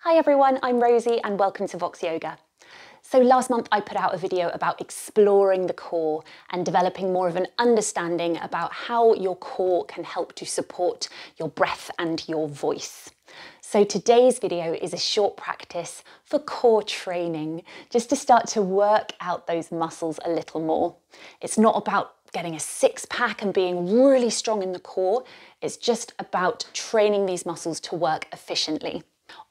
Hi everyone, I'm Rosie and welcome to Vox Yoga. So last month I put out a video about exploring the core and developing more of an understanding about how your core can help to support your breath and your voice. So today's video is a short practice for core training, just to start to work out those muscles a little more. It's not about getting a six-pack and being really strong in the core, it's just about training these muscles to work efficiently.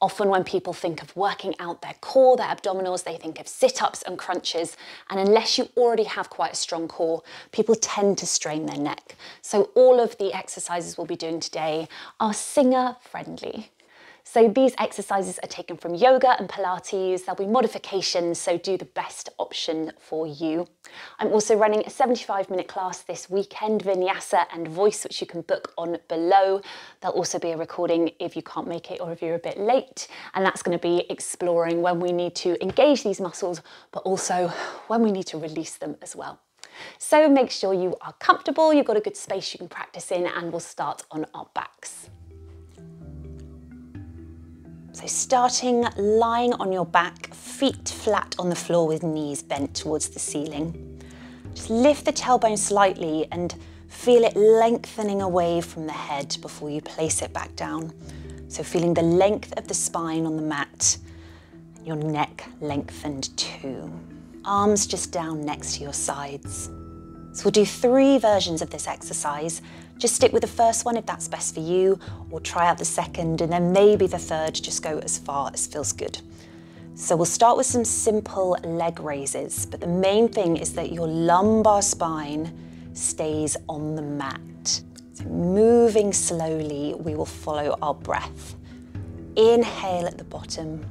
Often when people think of working out their core, their abdominals, they think of sit-ups and crunches, and unless you already have quite a strong core, people tend to strain their neck. So all of the exercises we'll be doing today are singer-friendly. So these exercises are taken from yoga and Pilates. There'll be modifications, so do the best option for you. I'm also running a 75-minute class this weekend, vinyasa and voice, which you can book on below. There'll also be a recording if you can't make it or if you're a bit late. And that's going to be exploring when we need to engage these muscles, but also when we need to release them as well. So make sure you are comfortable, you've got a good space you can practice in, and we'll start on our backs. So starting lying on your back, feet flat on the floor with knees bent towards the ceiling. Just lift the tailbone slightly and feel it lengthening away from the head before you place it back down. So feeling the length of the spine on the mat, your neck lengthened too. Arms just down next to your sides. So we'll do 3 versions of this exercise. Just stick with the first one if that's best for you, or try out the second, and then maybe the third, just go as far as feels good. So we'll start with some simple leg raises, but the main thing is that your lumbar spine stays on the mat. So moving slowly, we will follow our breath. Inhale at the bottom.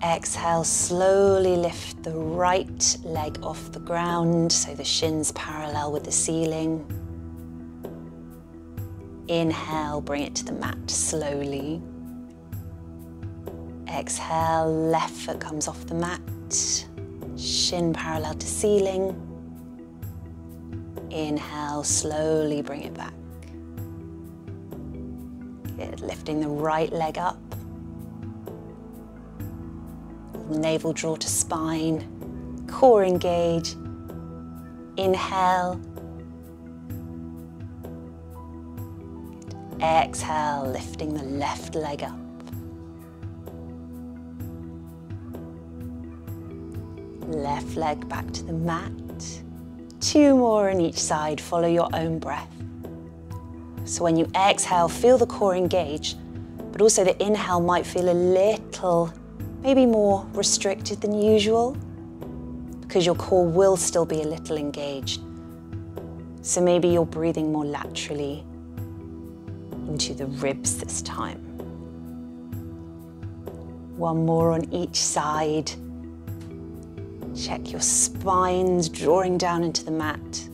Exhale, slowly lift the right leg off the ground so the shins parallel with the ceiling. Inhale, bring it to the mat slowly. Exhale, left foot comes off the mat, shin parallel to ceiling. Inhale, slowly bring it back. Good, lifting the right leg up. Navel draw to spine, core engage. Inhale. Exhale, lifting the left leg up. Left leg back to the mat. 2 more on each side, follow your own breath. So when you exhale, feel the core engage, but also the inhale might feel a little maybe more restricted than usual, because your core will still be a little engaged. So maybe you're breathing more laterally into the ribs this time. 1 more on each side. Check your spines drawing down into the mat.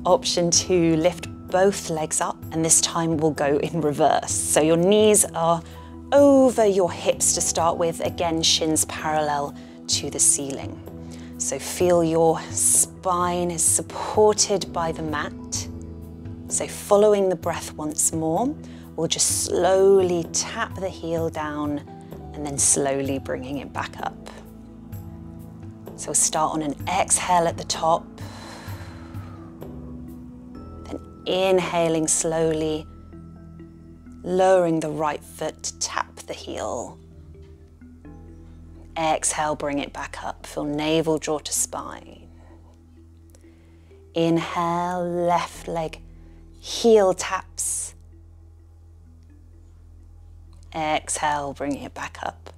Option 2, lift both legs up, and this time we'll go in reverse. So your knees are over your hips to start with, again, shins parallel to the ceiling. So feel your spine is supported by the mat. So following the breath once more, we'll just slowly tap the heel down and then slowly bringing it back up. So we'll start on an exhale at the top. Inhaling slowly, lowering the right foot, tap the heel. Exhale, bring it back up, feel navel draw to spine. Inhale, left leg, heel taps. Exhale, bring it back up.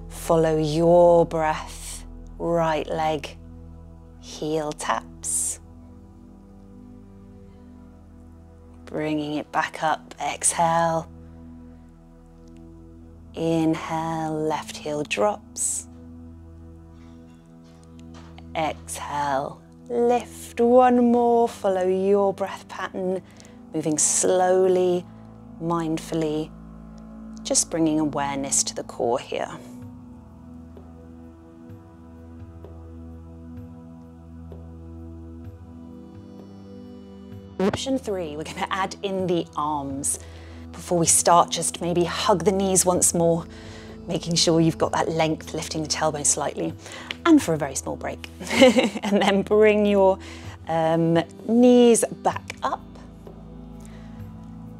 Follow your breath, right leg, heel taps. Bringing it back up, exhale. Inhale, left heel drops. Exhale, lift 1 more, follow your breath pattern, moving slowly, mindfully, just bringing awareness to the core here. Option 3, we're going to add in the arms. Before we start, just maybe hug the knees once more, making sure you've got that length, lifting the tailbone slightly, and for a very small break. And then bring your knees back up.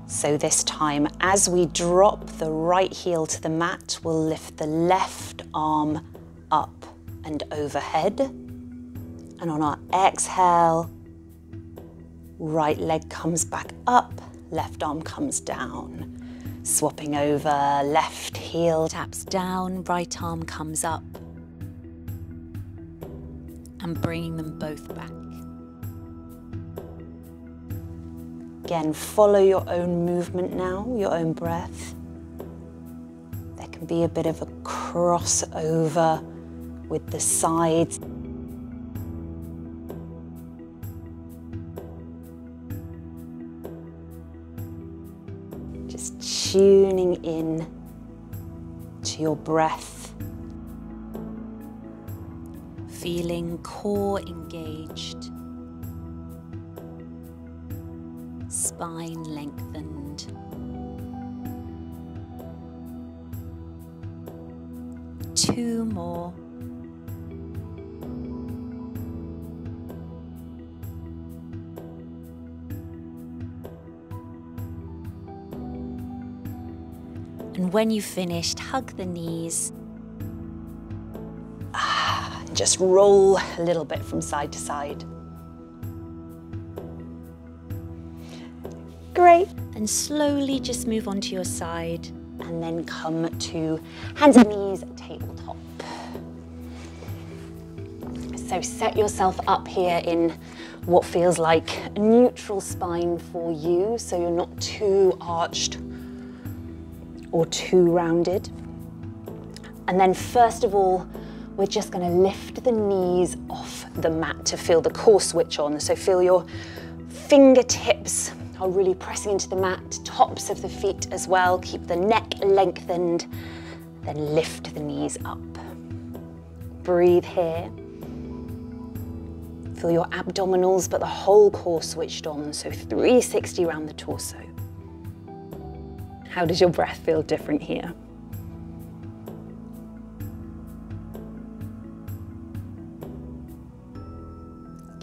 So this time, as we drop the right heel to the mat, we'll lift the left arm up and overhead. And on our exhale, right leg comes back up, left arm comes down. Swapping over, left heel taps down, right arm comes up. And bringing them both back. Again, follow your own movement now, your own breath. There can be a bit of a crossover with the sides. Just tuning in to your breath. Feeling core engaged. Spine lengthened. Two more. And when you've finished, hug the knees. Just roll a little bit from side to side. Great. And slowly just move onto your side and then come to hands and knees, tabletop. So set yourself up here in what feels like a neutral spine for you, so you're not too arched or too rounded. And then first of all, we're just going to lift the knees off the mat to feel the core switch on. So feel your fingertips are really pressing into the mat, tops of the feet as well. Keep the neck lengthened, then lift the knees up. Breathe here. Feel your abdominals, but the whole core switched on, so 360 around the torso. How does your breath feel different here?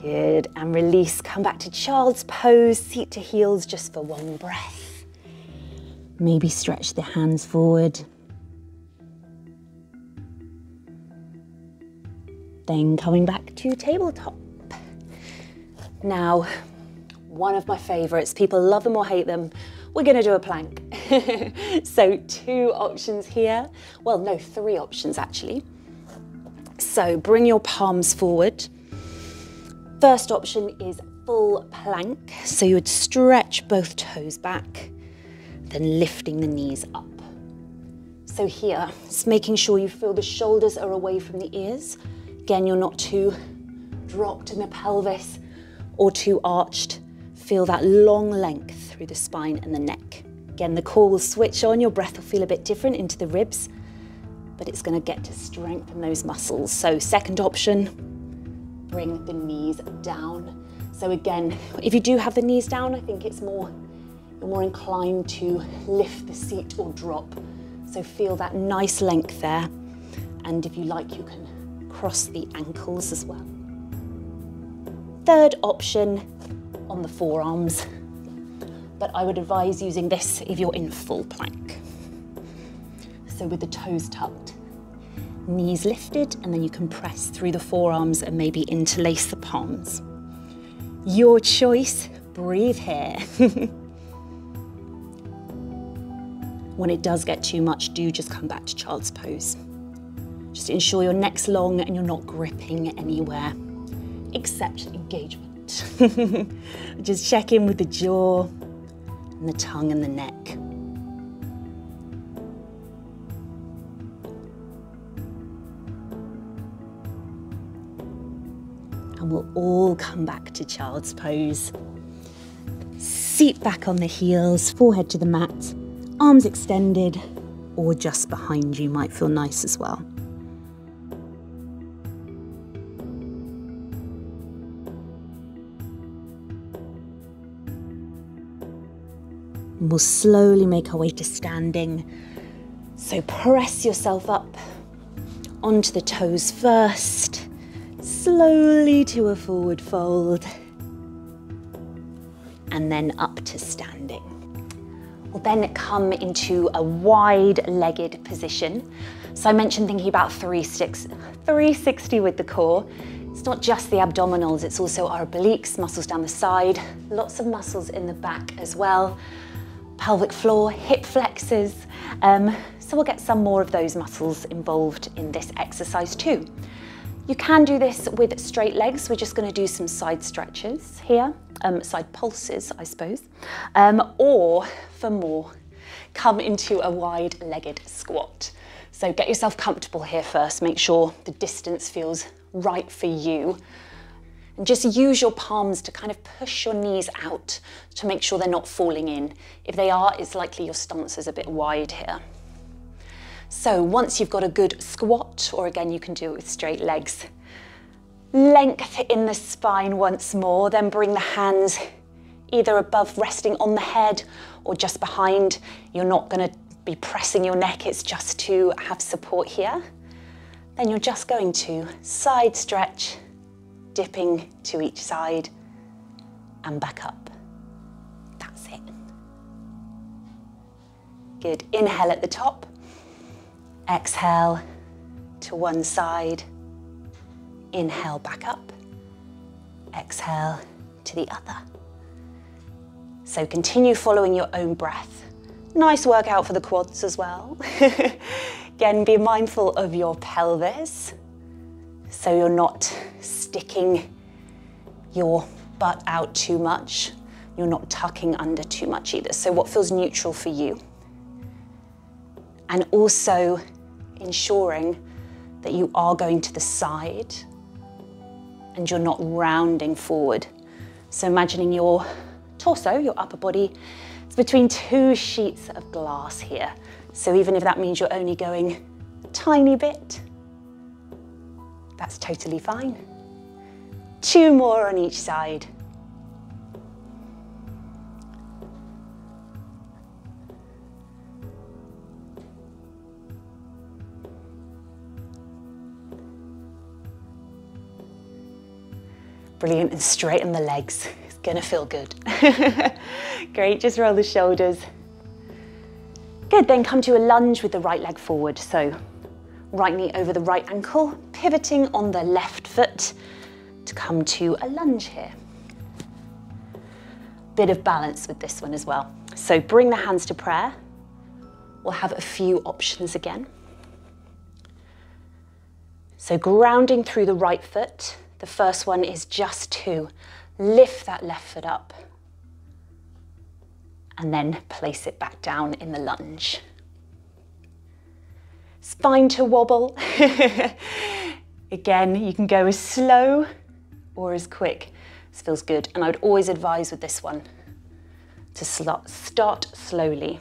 Good, and release. Come back to child's pose, seat to heels just for one breath. Maybe stretch the hands forward. Then coming back to tabletop. Now, one of my favorites, people love them or hate them, we're gonna do a plank. So 2 options here. Well, no, 3 options actually. So bring your palms forward. First option is full plank. So you would stretch both toes back, then lifting the knees up. So here, it's making sure you feel the shoulders are away from the ears. Again, you're not too dropped in the pelvis or too arched. Feel that long length through the spine and the neck. Again, the core will switch on, your breath will feel a bit different into the ribs, but it's gonna get to strengthen those muscles. So second option, bring the knees down. So again, if you do have the knees down, I think it's you're more inclined to lift the seat or drop. So feel that nice length there. And if you like, you can cross the ankles as well. Third option, on the forearms, but I would advise using this if you're in full plank. So with the toes tucked, knees lifted, and then you can press through the forearms and maybe interlace the palms. Your choice, breathe here. When it does get too much, do just come back to child's pose. Just ensure your neck's long and you're not gripping anywhere, except engagement. Just check in with the jaw and the tongue and the neck. And we'll all come back to child's pose. Seat back on the heels, forehead to the mat, arms extended or just behind you might feel nice as well. And we'll slowly make our way to standing. So press yourself up onto the toes first, slowly to a forward fold, and then up to standing. We'll then come into a wide-legged position. So I mentioned thinking about 360 with the core. It's not just the abdominals, it's also our obliques, muscles down the side, lots of muscles in the back as well, pelvic floor, hip flexors. So we'll get some more of those muscles involved in this exercise too. You can do this with straight legs. We're just going to do some side stretches here, side pulses, I suppose. Or for more, come into a wide-legged squat. So get yourself comfortable here first. Make sure the distance feels right for you. And just use your palms to kind of push your knees out to make sure they're not falling in. If they are, it's likely your stance is a bit wide here. So once you've got a good squat, or again, you can do it with straight legs, length in the spine once more, then bring the hands either above, resting on the head, or just behind. You're not going to be pressing your neck, it's just to have support here. Then you're just going to side stretch, dipping to each side and back up. That's it. Good. Inhale at the top. Exhale to one side. Inhale back up. Exhale to the other. So continue following your own breath. Nice workout for the quads as well. Again, be mindful of your pelvis, so you're not sticking your butt out too much. You're not tucking under too much either. So what feels neutral for you. And also ensuring that you are going to the side and you're not rounding forward. So imagining your torso, your upper body, it's between two sheets of glass here. So even if that means you're only going a tiny bit, that's totally fine. 2 more on each side. Brilliant, and straighten the legs. It's gonna feel good. Great, just roll the shoulders. Good, then come to a lunge with the right leg forward. So right knee over the right ankle, pivoting on the left foot to come to a lunge here. Bit of balance with this one as well. So bring the hands to prayer. We'll have a few options again. So grounding through the right foot. The first one is just to lift that left foot up and then place it back down in the lunge. Spine to wobble. Again, you can go as slow or as quick. This feels good. And I would always advise with this one to start slowly.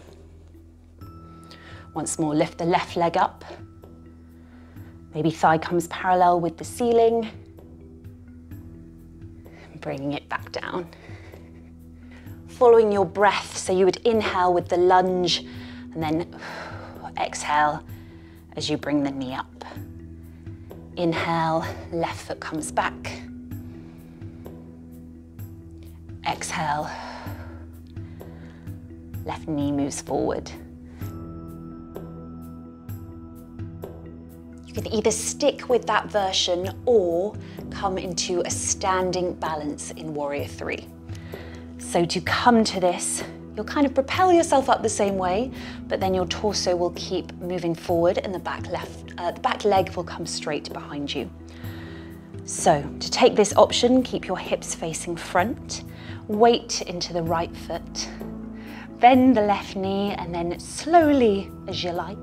Once more, lift the left leg up. Maybe thigh comes parallel with the ceiling. Bringing it back down. Following your breath, so you would inhale with the lunge and then exhale as you bring the knee up. Inhale, left foot comes back. Exhale, left knee moves forward. You can either stick with that version or come into a standing balance in Warrior 3. So to come to this, you'll kind of propel yourself up the same way, but then your torso will keep moving forward and the back leg will come straight behind you. So to take this option, keep your hips facing front, weight into the right foot, bend the left knee, and then slowly as you like,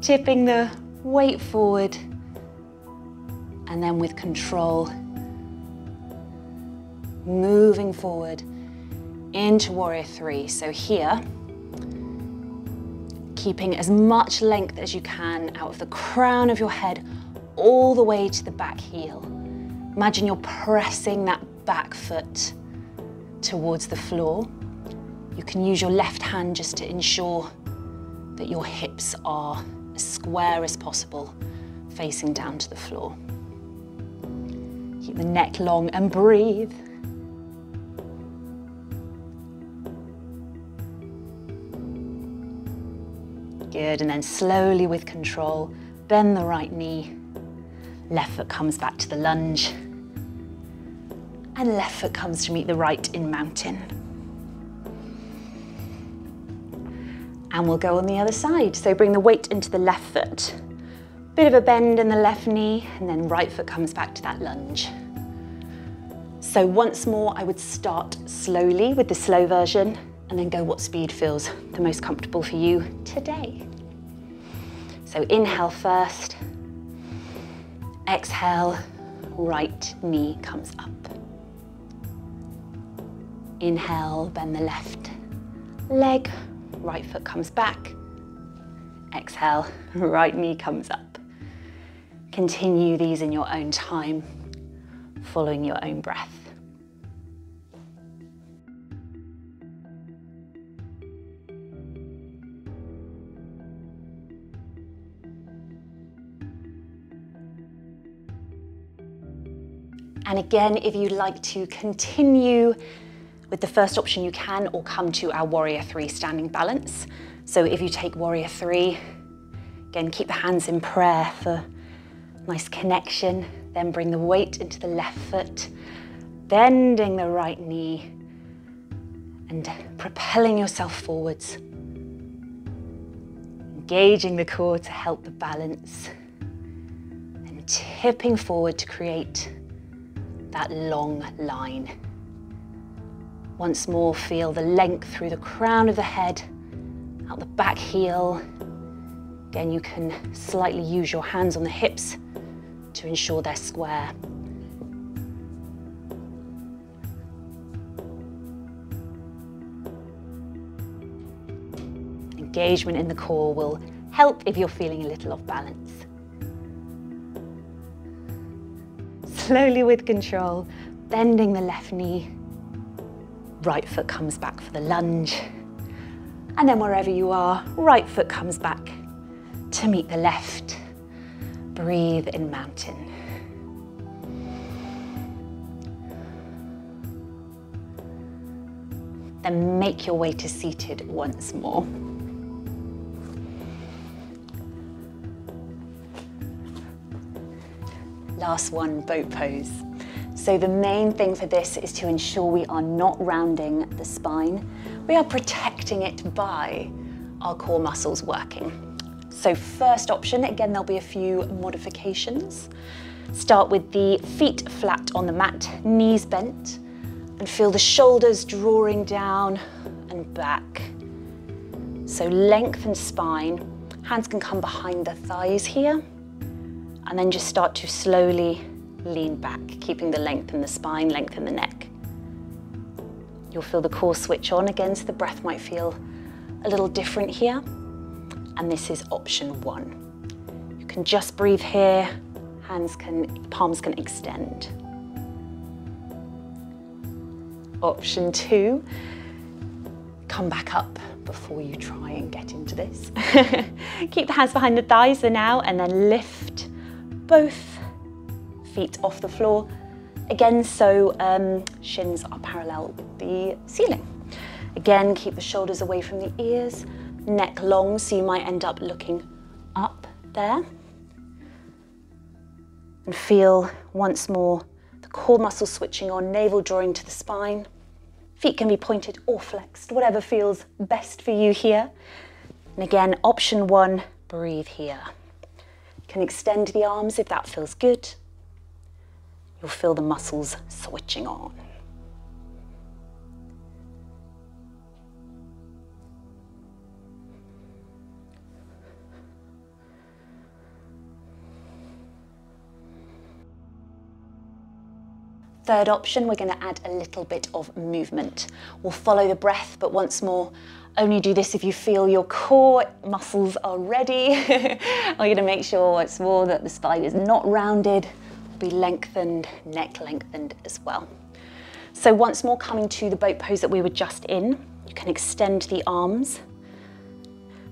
tipping the weight forward, and then with control, moving forward into Warrior 3. So here, keeping as much length as you can out of the crown of your head all the way to the back heel. Imagine you're pressing that back foot towards the floor. You can use your left hand just to ensure that your hips are as square as possible, facing down to the floor. Keep the neck long and breathe. Good, and then slowly with control, bend the right knee. Left foot comes back to the lunge. And left foot comes to meet the right in mountain. And we'll go on the other side. So bring the weight into the left foot. Bit of a bend in the left knee, and then right foot comes back to that lunge. So once more, I would start slowly with the slow version, and then go what speed feels the most comfortable for you today. So inhale first. Exhale, right knee comes up. Inhale, bend the left leg. Right foot comes back. Exhale, right knee comes up. Continue these in your own time, following your own breath. And again, if you'd like to continue with the first option, you can, or come to our Warrior 3 standing balance. So if you take Warrior 3, again, keep the hands in prayer for nice connection. Then bring the weight into the left foot, bending the right knee and propelling yourself forwards. Engaging the core to help the balance and tipping forward to create that long line. Once more, feel the length through the crown of the head, out the back heel. Again, you can slightly use your hands on the hips to ensure they're square. Engagement in the core will help if you're feeling a little off balance. Slowly with control, bending the left knee. Right foot comes back for the lunge. And then wherever you are, right foot comes back to meet the left. Breathe in mountain. Then make your way to seated once more. Last one, boat pose. So the main thing for this is to ensure we are not rounding the spine. We are protecting it by our core muscles working. So first option, again, there'll be a few modifications. Start with the feet flat on the mat, knees bent, and feel the shoulders drawing down and back. So lengthen spine, hands can come behind the thighs here, and then just start to slowly lean back, keeping the length in the spine, length in the neck. You'll feel the core switch on again, so the breath might feel a little different here. And this is option 1. You can just breathe here, palms can extend. Option 2, come back up before you try and get into this. Keep the hands behind the thighs for now, and then lift both feet off the floor. Again, so shins are parallel with the ceiling. Again, keep the shoulders away from the ears, neck long, so you might end up looking up there. And feel once more the core muscle switching on, navel drawing to the spine. Feet can be pointed or flexed, whatever feels best for you here. And again, option 1, breathe here. You can extend the arms if that feels good. You'll feel the muscles switching on. Third option, we're going to add a little bit of movement. We'll follow the breath, but once more, only do this if you feel your core muscles are ready. We're going to make sure once more that the spine is not rounded, be lengthened, neck lengthened as well. So once more, coming to the boat pose that we were just in, You can extend the arms.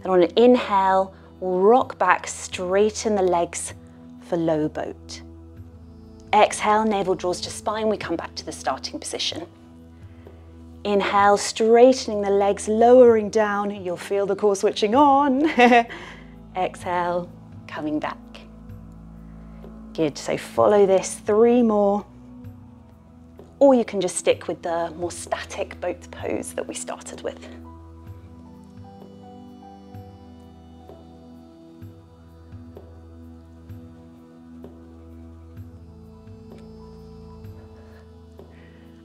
Then on an inhale, we'll rock back, straighten the legs for low boat. Exhale, navel draws to spine, we come back to the starting position. Inhale, straightening the legs, lowering down, you'll feel the core switching on. Exhale, coming back. Good, so follow this, 3 more. Or you can just stick with the more static boat pose that we started with.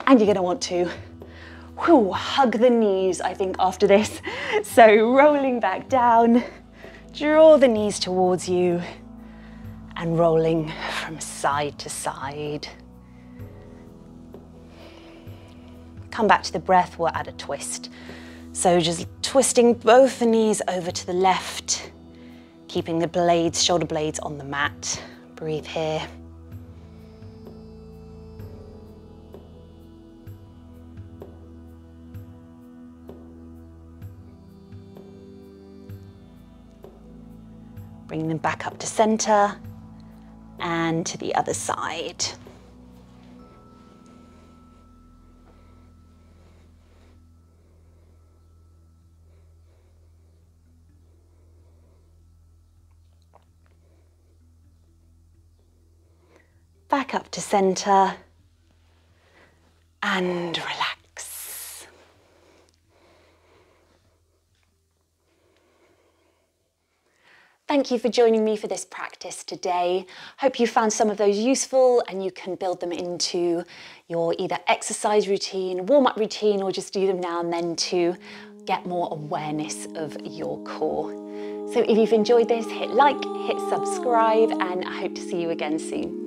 And you're going to want to hug the knees, I think, after this. So rolling back down, draw the knees towards you and rolling from side to side. Come back to the breath, we'll add a twist. So just twisting both the knees over to the left, keeping the blades, shoulder blades on the mat. Breathe here. Bring them back up to center and to the other side. Back up to center and relax. Thank you for joining me for this practice today. Hope you found some of those useful and you can build them into your either exercise routine, warm-up routine, or just do them now and then to get more awareness of your core. So if you've enjoyed this, hit like, hit subscribe, and I hope to see you again soon.